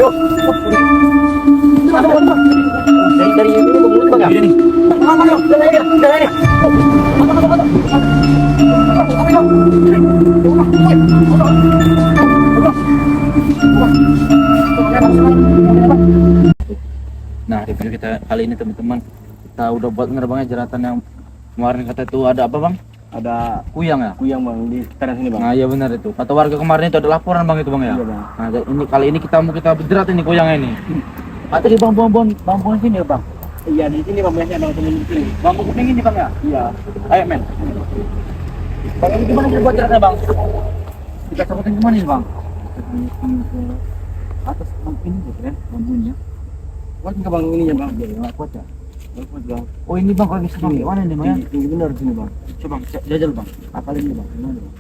Dari ini mulut bang ya. Ini. Nah, review kita kali ini teman-teman, kita udah buat ngerbangnya jeratan yang kemarin kata itu ada apa bang? Ada kuyang ya? Kuyang bang di teras ini bang. Nah iya benar itu. Kata warga kemarin itu ada laporan bang itu bang ya? Iya bang. Nah ini kali ini kita mau jerat ini kuyangnya ini. Ada di bang sini ya bang? Iya di sini bang, biasanya bang di sini. Bambu kuning ini bang ya? Iya. Ayo men. Bang ini gimana cara buat jeratnya bang? Kita sebutin kemana ini bang? Atas bang ini gitu kan bambunya. Kuat nggak bang ininya bang? Iya nggak kuat ya. Bang. Oh ini bang kalau bisa bang, mana ini bang ya? Ini benar sini bang. Coba bang, jajal bang. Apa ini bang? Gimana bang?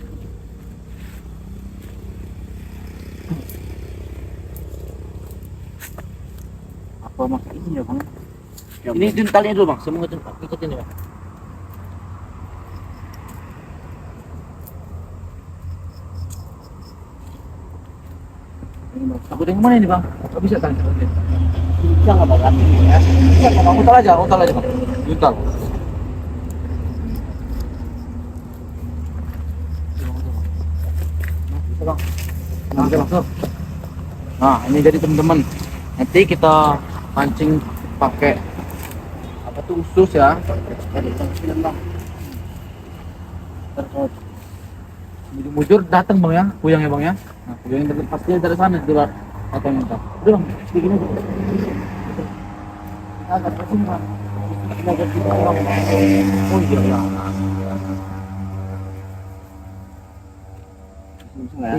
Apa mak ini ya bang? Ya, ini talinya dulu bang, semua ikutin ya bang. Aku tengok mana ini bang? Gak bisa kan? Bisa nggak bang? Ya. Bisa nggak bang? Utal aja bang. Utal. Bisa bang. Nah ini jadi teman-teman. Nanti kita pancing pakai apa tuh usus ya? Bang. Mujur datang bang ya, kuyang ya bang ya. Nah, kuyang pasti dari sana di luar datang kita. Udah bang, bikin aja. Kita agak kesini bang. Kita agak kesini bang. Oh iya bang.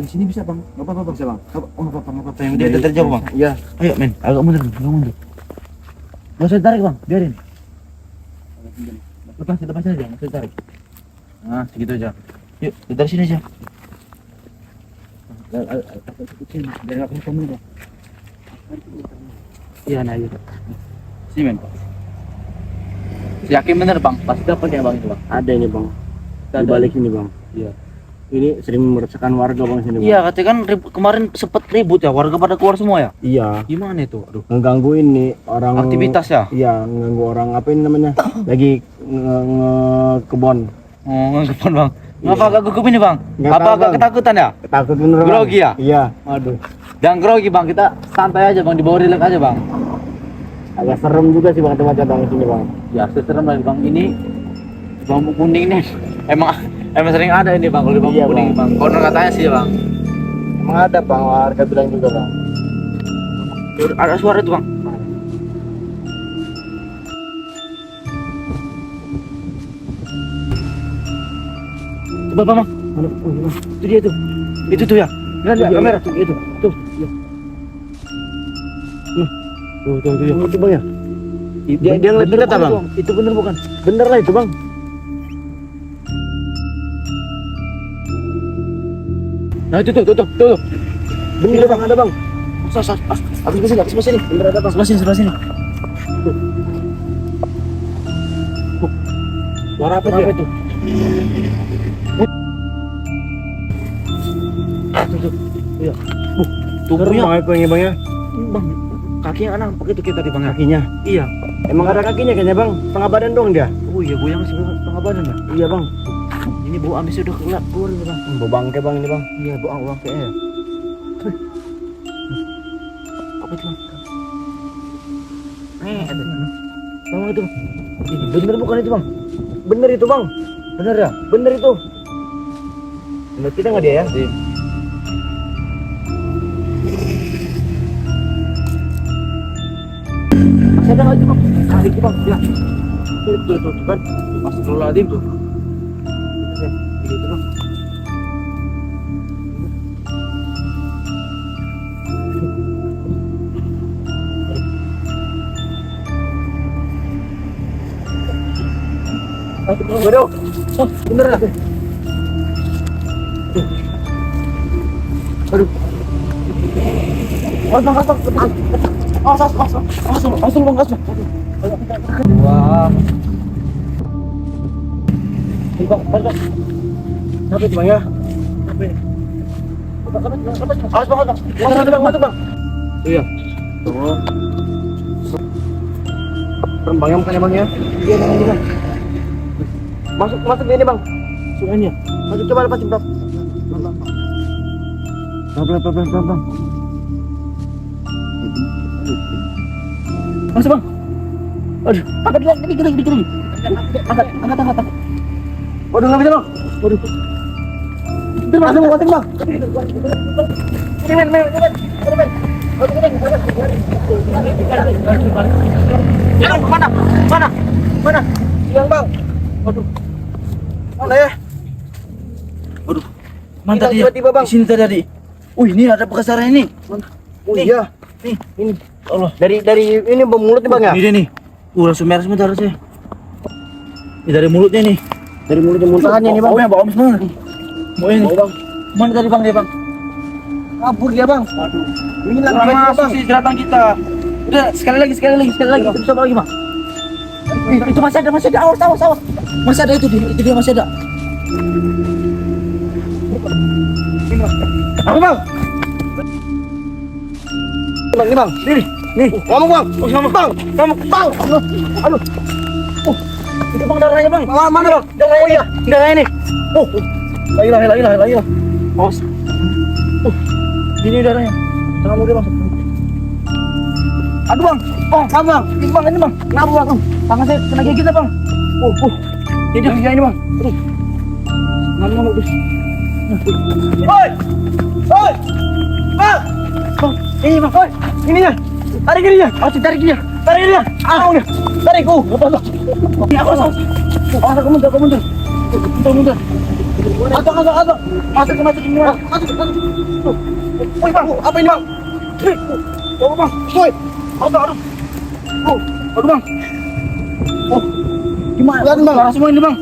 Di sini bisa bang, nggak apa-apa bang. Bisa bang. Nggak apa-apa yang dia terjauh bang. Iya. Ayo men, agak mundur. Nggak usah tarik bang, biarin. Lepas aja, nggak usah tarik. Nah segitu aja. Yuk, dari sini aja. Biar nggak ketemu bang. Iya, nah iya. Sini men. Yakin bener bang, pasti dapat ya bang itu bang. Ada ini bang. Di balik sini bang. Iya. Ini sering meresahkan warga bang sini bang. Iya, katanya kan kemarin sempet ribut ya, warga pada keluar semua ya. Iya. Gimana itu? Aduh. Ngeganggu ini orang. Aktivitas ya? Iya, ngeganggu orang apa ini namanya? Lagi kebon. Oh, ngekebon bang. Ngapa agak gugup ini bang? Apa agak ketakutan ya? Ketakut bener bang. Grogi ya? Iya. Aduh. Jangan grogi bang, kita santai aja bang, di bawah relax aja bang. Agak serem juga sih bang tempatnya bang sini bang. Ya serem lagi bang, ini bambu kuning nih. Emang sering ada ini bang, kalau di bambu kuning bang. Konon katanya sih bang. Emang ada bang, warga bilang juga bang. Ada suara itu bang. Coba bang, mana? Itu dia tuh. Itu tuh ya. Lihat ya kamera tuh, itu. Tuh. Ya. Tuh ya. Itu bang ya. Dia ngeliat kita bang. Itu bener bukan? Bener lah itu bang. Nah itu tuh. Bener bang, ada bang. Habis sini. Bener ada bang. Sebelah sini. Tuh. Suara apa itu? Iya. Tubuhnya bang ya. Bang, kakinya anak begitu kita di bang kakinya. Iya. Emang ada kakinya kayaknya bang. Setengah badan dong dia. Oh iya, goyang sih setengah badan ya. Iya bang. Ini bau amis udah keluar nih bang. Bau bangke bang ini bang. Iya, bau bangke ya. Apa itu bang? Ada. Bang itu. Ini bener bukan itu bang? Bener itu bang. Bener ya? Bener itu. Bener kita nggak dia ya? Iya. Masih ada lagi bang, itu bang, ya. Tuh kan, Astagfirullahaladzim tuh. Gitu bang. Waduh, bener lah. Aduh. Langsung bang, gas bang. Wah. Ini bang. Sampai itu bang ya. Sampai. Awas bang. Mati bang. Iya. Tuh. Rembangnya bukan ya bang ya? Iya bang, ini bang. Masuk ini bang. Sungainya. Masuk, coba lepasin bang. Pelan. Masuk bang. Aduh, angkat lagi, dikit. Angkat. Waduh, nggak bisa bang. Waduh. Masuk bang. Men. Mana? Hilang bang. Waduh. Mana ya? Waduh. Mana tadi? Tiba-tiba bang. Di sini tadi. Ini ada bekas darah ini. Oh iya. Nih. Ini. Allah. Dari ini mulutnya bang ya? Ini dia nih. Langsung merah semua darahnya. Ini dari mulutnya nih. Dari mulutnya muntahannya nih bang. Bau semua. Mau ini. Bang. Mana tadi bang dia bang? Kabur dia bang. Aduh. Hilang Masuk sih jeratan kita. Udah sekali lagi. Terus apa lagi bang? Itu masih ada. Awas. Masih ada itu dia masih ada. Apa bang? Ini bang. Nih. Ngomong bang. Bang. Aduh. Itu bang darahnya bang. Mana bang? Darahnya. Oh iya. Darahnya nih. La ilaha. Awas. Ini darahnya. Tangan dia bang. Aduh bang. Bang. Ini bang. Kenapa bang? Tangan saya kena gigi kita bang. Ini dia ini bang. Aduh. Mana udah. Oi. Bang. Ini bang. Ininya. Tarik ininya. Tarik dia. Tarik. Lepas bang. Ini awas. Aku mundur. Mundur. Atau. Masuk ini bang. Woi bang, apa ini bang? Coba bang. Woi. Aduh. Aduh bang. Gimana? Lihatin bang. Darah semua ini bang.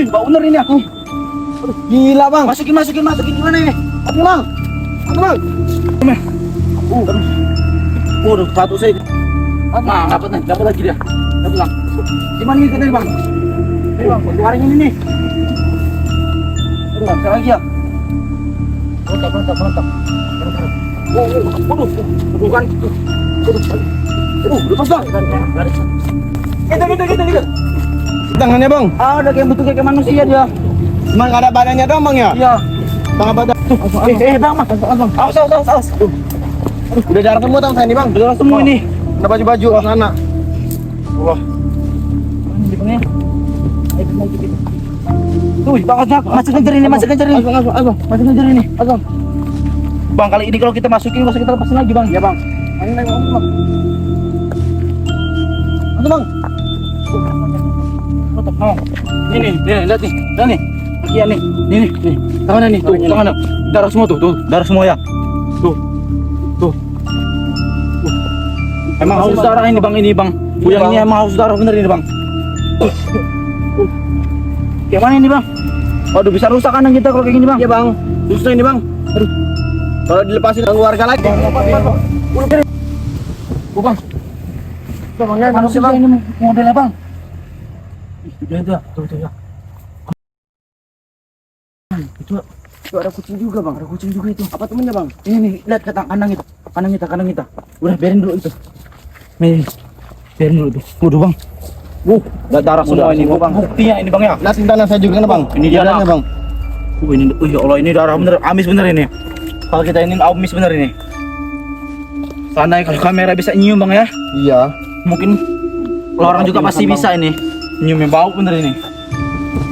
Bau bener ini aku. Aduh, gila bang. Masukin gimana ini? Apa bang? Waduh, sepatu saya. Nah, dapat lagi dia. Dapat bang. Gimana ini tadi bang? Ini bang, keluarin ini nih. Aduh, sekali lagi ya. Mantap. Waduh kan. Lepas bang. Gitu. Tangannya bang. Udah kayak bentuknya kayak manusia dia. Emang gak ada badannya dong bang ya? Iya. Bang apa dah? Bang. Awas. Udah darah semua tang saya ini bang. Darah semua ini. Ada baju anak. Allah. Ini bang ya. Tuh, bang, masuk ngejar ini. Masuk. Masuk ngejar ini. Bang, kali ini kalau kita masukin, kita lepasin lagi bang. Ya bang. Ini ngomong bang. Masuk bang. Ini, lihat nih. Iya nih. Nih. Tangannya nih, tuh, tangannya. Darah semua tuh, darah semua ya. Tuh. Emang haus darah ini bang. Buyang ini emang haus darah bener ini bang. Kayak mana ini bang? Waduh, bisa rusak kandang kita kalau kayak gini bang. Iya bang. Susah ini bang. Aduh. Kalau dilepasin ke warga lagi. Bang. Manusia bang, ini modelnya bang. Itu dia, tuh ya. Itu ada kucing juga bang, itu. Apa temennya bang? Ini nih, lihat kandang kita. Udah biarin dulu itu. Nih, biarin dulu tuh. Waduh bang. Darah semua ini bang. Buktinya ini bang ya. Lihatin tanah saya juga bang. Ini dia darahnya bang. Ini, ya Allah, ini darah bener, amis bener ini. Kalau kita ini amis bener ini. Seandainya kalau kamera bisa nyium bang ya. Iya. Mungkin orang juga pasti bisa ini. Nyiumnya bau bener ini.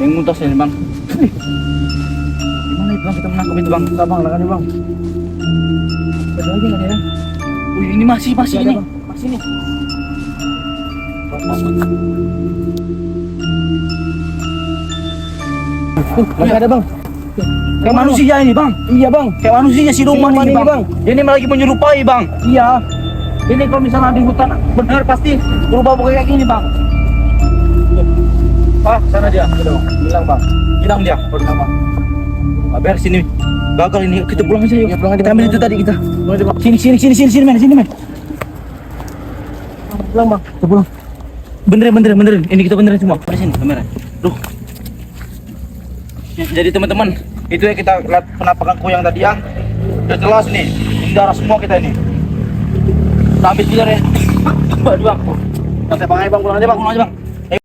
Yang muntas ini bang. Gimana itu bang, kita menangkap itu bang? Enggak bang, lakannya bang. Ada lagi nggak ya? Ini masih ini. Bang. Masih nih. Masih ada bang. Kayak manusia ini bang. Iya bang. Kayak manusia si Roman Siluman ini ini, bang. bang. Ini lagi menyerupai bang. Iya. Ini kalau misalnya di hutan benar pasti berubah kayak gini bang. Pak, sana dia. Hilang bang. Hilang dia. Hilang bang. Biar sini. Gagal ini, kita pulang aja yuk. Ya, pulang aja, Kita ambil bang. itu tadi kita. Pulang aja, bang. Sini men. Pulang bang. Kita pulang. Benerin. Ini kita benerin semua. Di sini kamera. Duh. Jadi teman-teman, itu ya kita lihat penampakan kuyang tadi ya. Udah jelas nih. Ini darah semua kita ini. Udah habis kita ya. Waduh bang. Santai bang, pulang aja bang. Pulang aja bang.